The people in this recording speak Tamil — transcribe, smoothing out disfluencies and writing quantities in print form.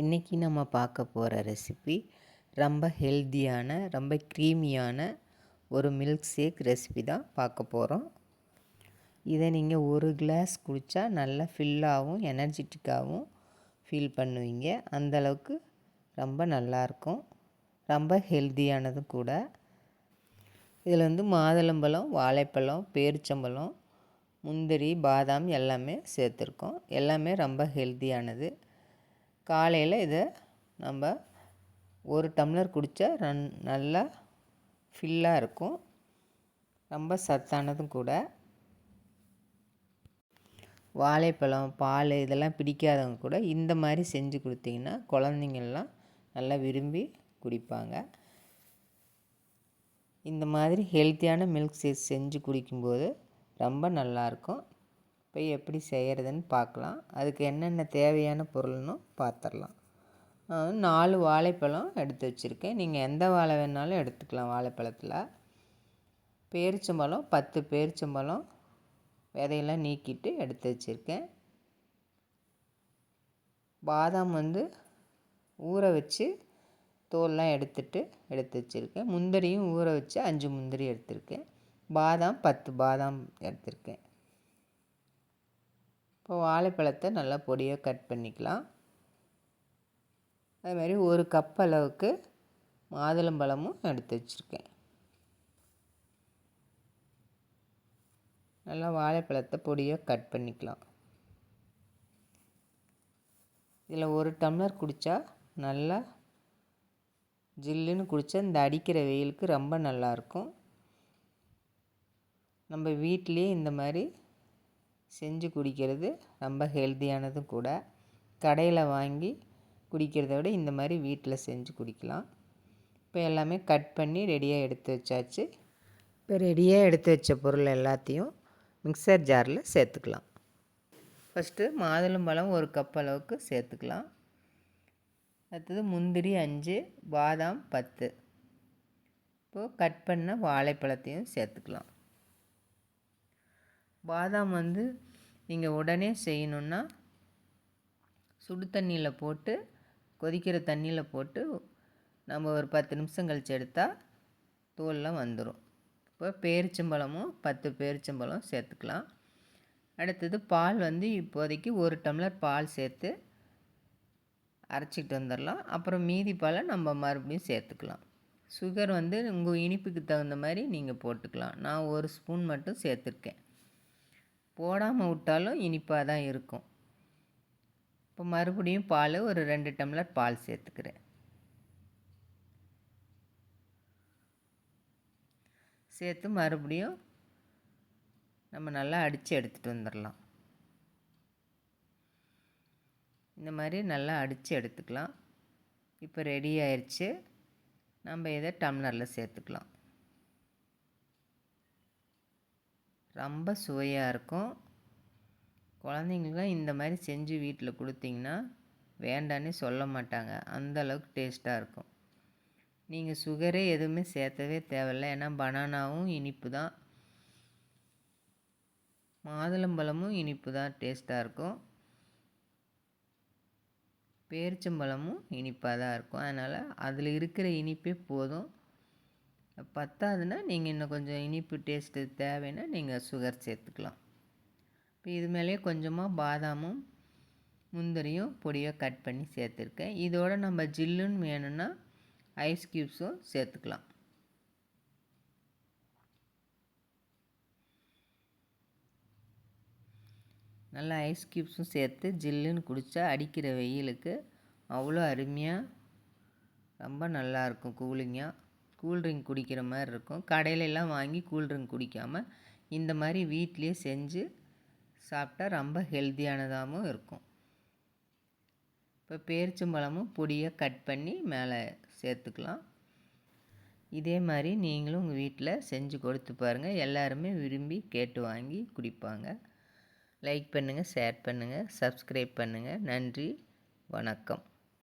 இன்றைக்கி நம்ம பார்க்க போகிற ரெசிபி ரொம்ப ஹெல்த்தியான ரொம்ப க்ரீமியான ஒரு மில்க் ஷேக் ரெசிபி தான் பார்க்க போகிறோம். இதை நீங்கள் ஒரு கிளாஸ் குடித்தா நல்லா ஃபில்லாகவும் எனர்ஜெட்டிக்காகவும் ஃபீல் பண்ணுவீங்க. அந்தளவுக்கு ரொம்ப நல்லாயிருக்கும், ரொம்ப ஹெல்த்தியானதும் கூட. இதில் மாதுளம்பழம், வாழைப்பழம், பேரிச்சம்பழம், முந்திரி, பாதாம் எல்லாமே சேர்த்துருக்கோம். எல்லாமே ரொம்ப ஹெல்த்தியானது. காலையில் இதை நம்ம ஒரு டம்ளர் குடித்தா நல்லா ஃபில்லாக இருக்கும், ரொம்ப சத்தானதும் கூட. வாழைப்பழம், பால் இதெல்லாம் பிடிக்காதவங்க கூட இந்த மாதிரி செஞ்சு கொடுத்தீங்கன்னா குழந்தைங்கள்லாம் நல்லா விரும்பி குடிப்பாங்க. இந்த மாதிரி ஹெல்த்தியான மில்க் ஷேக் செஞ்சு குடிக்கும்போது ரொம்ப நல்லாயிருக்கும். இப்போ எப்படி செய்கிறதுன்னு பார்க்கலாம். அதுக்கு என்னென்ன தேவையான பொருள்னு பார்த்துடலாம். 4 வாழைப்பழம் எடுத்து வச்சுருக்கேன். நீங்கள் எந்த வாழை வேணாலும் எடுத்துக்கலாம். வாழைப்பழத்தில் பேரிச்சம்பழம் 10 பேரிச்சம்பழம் விதையெல்லாம் நீக்கிட்டு எடுத்து வச்சுருக்கேன். பாதாம் ஊற வச்சு தோல்லாம் எடுத்து வச்சுருக்கேன். முந்திரியும் ஊற வச்சு 5 முந்திரி எடுத்திருக்கேன். பாதாம் 10 பாதாம் எடுத்திருக்கேன். இப்போ வாழைப்பழத்தை நல்லா பொடியாக கட் பண்ணிக்கலாம். அதுமாதிரி ஒரு கப் அளவுக்கு மாதுளம்பழமும் எடுத்து வச்சுருக்கேன். நல்லா வாழைப்பழத்தை பொடியாக கட் பண்ணிக்கலாம். இதில் ஒரு டம்ளர் குடித்தா நல்லா ஜில்லுன்னு குடித்தா இந்த அடிக்கிற வெயிலுக்கு ரொம்ப நல்லாயிருக்கும். நம்ம வீட்டிலே இந்த மாதிரி செஞ்சு குடிக்கிறது ரொம்ப ஹெல்த்தியானதும் கூட. கடையில் வாங்கி குடிக்கிறத விட இந்த மாதிரி வீட்டில் செஞ்சு குடிக்கலாம். இப்போ எல்லாமே கட் பண்ணி ரெடியாக எடுத்து வச்சாச்சு. இப்போ ரெடியாக எடுத்து வச்ச பொருள் எல்லாத்தையும் மிக்சர் ஜாரில் சேர்த்துக்கலாம். ஃபஸ்ட்டு மாதுளம்பழம் ஒரு கப் அளவுக்கு சேர்த்துக்கலாம். அடுத்தது முந்திரி 5, பாதாம் 10. இப்போது கட் பண்ண வாழைப்பழத்தையும் சேர்த்துக்கலாம். பாதாம் நீங்கள் உடனே செய்யணுன்னா சுடு தண்ணியில் போட்டு கொதிக்கிற தண்ணியில் போட்டு நம்ம ஒரு 10 நிமிஷம் கழித்து எடுத்தால் தோல்லாம் வந்துடும். இப்போ பேரிச்சம்பழமும் 10 பேரிச்சம்பழம் சேர்த்துக்கலாம். அடுத்தது பால் இப்போதைக்கு ஒரு டம்ளர் பால் சேர்த்து அரைச்சிட்டு வந்துடலாம். அப்புறம் மீதி பாலை நம்ம மறுபடியும் சேர்த்துக்கலாம். சுகர் உங்கள் இனிப்புக்கு தகுந்த மாதிரி நீங்கள் போட்டுக்கலாம். நான் ஒரு ஸ்பூன் மட்டும் சேர்த்துருக்கேன். போடாமல் விட்டாலும் இனிப்பாக தான் இருக்கும். இப்போ மறுபடியும் பால் ஒரு 2 டம்ளர் பால் சேர்த்துக்கிறேன். சேர்த்து மறுபடியும் நம்ம நல்லா அடித்து எடுத்துகிட்டு வந்துடலாம். இந்த மாதிரி நல்லா அடித்து எடுத்துக்கலாம். இப்போ ரெடி ஆயிடுச்சு. நம்ம இதை டம்ளரில் சேர்த்துக்கலாம். ரொம்ப சுவையாக இருக்கும். குழந்தைங்களுக்குலாம் இந்த மாதிரி செஞ்சு வீட்டில் கொடுத்தீங்கன்னா வேண்டான்னு சொல்ல மாட்டாங்க. அந்தளவுக்கு டேஸ்ட்டாக இருக்கும். நீங்கள் சுகரே எதுவுமே சேர்த்தவே தேவையில்லை. ஏன்னா பனானாவும் இனிப்பு தான், மாதுளம்பழமும் இனிப்பு தான், டேஸ்ட்டாக இருக்கும். பேரிச்சம்பழமும் இனிப்பாக தான் இருக்கும். அதனால் அதில் இருக்கிற இனிப்பே போதும். பத்தாதுன்னா நீங்கள் இன்னும் கொஞ்சம் இனிப்பு டேஸ்ட்டு தேவைன்னா நீங்கள் சுகர் சேர்த்துக்கலாம். இப்போ இது மேலேயே கொஞ்சமாக பாதாமும் முந்திரியும் பொடியாக கட் பண்ணி சேர்த்துருக்கேன். இதோடு நம்ம ஜில்லுன்னு வேணும்னா ஐஸ் க்யூப்ஸும் சேர்த்துக்கலாம். நல்லா ஐஸ் க்யூப்ஸும் சேர்த்து ஜில்லுன்னு குடித்தா அடிக்கிற வெயிலுக்கு அவ்வளோ அருமையாக ரொம்ப நல்லாயிருக்கும். கூல்ட்ரிங்க் குடிக்கிற மாதிரி இருக்கும். கடையிலெல்லாம் வாங்கி கூல்ட்ரிங்க் குடிக்காமல் இந்த மாதிரி வீட்லேயே செஞ்சு சாப்பிட்டா ரொம்ப ஹெல்த்தியானதாகவும் இருக்கும். இப்போ பேரிச்சம்பழமும் பொடியாக கட் பண்ணி மேலே சேர்த்துக்கலாம். இதே மாதிரி நீங்களும் உங்கள் வீட்டில் செஞ்சு கொடுத்து பாருங்கள். எல்லாருமே விரும்பி கேட்டு வாங்கி குடிப்பாங்க. லைக் பண்ணுங்கள், ஷேர் பண்ணுங்கள், சப்ஸ்கிரைப் பண்ணுங்கள். நன்றி, வணக்கம்.